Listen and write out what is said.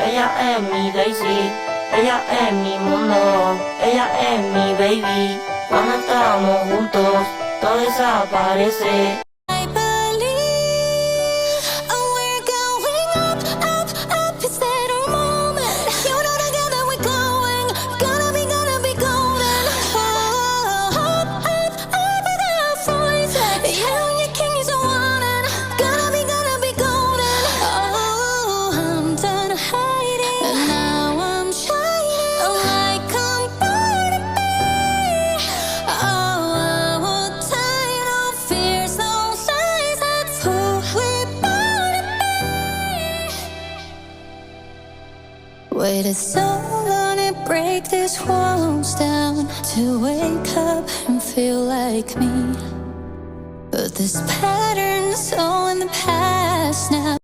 ella es mi Daisy, ella es mi mundo, ella es mi baby. Cuando estamos juntos, todo desaparece. I believe we're going up, up, up. It's that our moment. You know together we're going. Gonna be golden. Oh, up, up, up without voices. You and your king is wanting. Gonna be golden. Oh, I'm done hiding. And now I'm shining like I'm born to be. Oh, I will tie no fears, no lies. That's who we're born to be. Waited so long to break these walls down, to wake up and feel like me. But this pattern's so in the past now.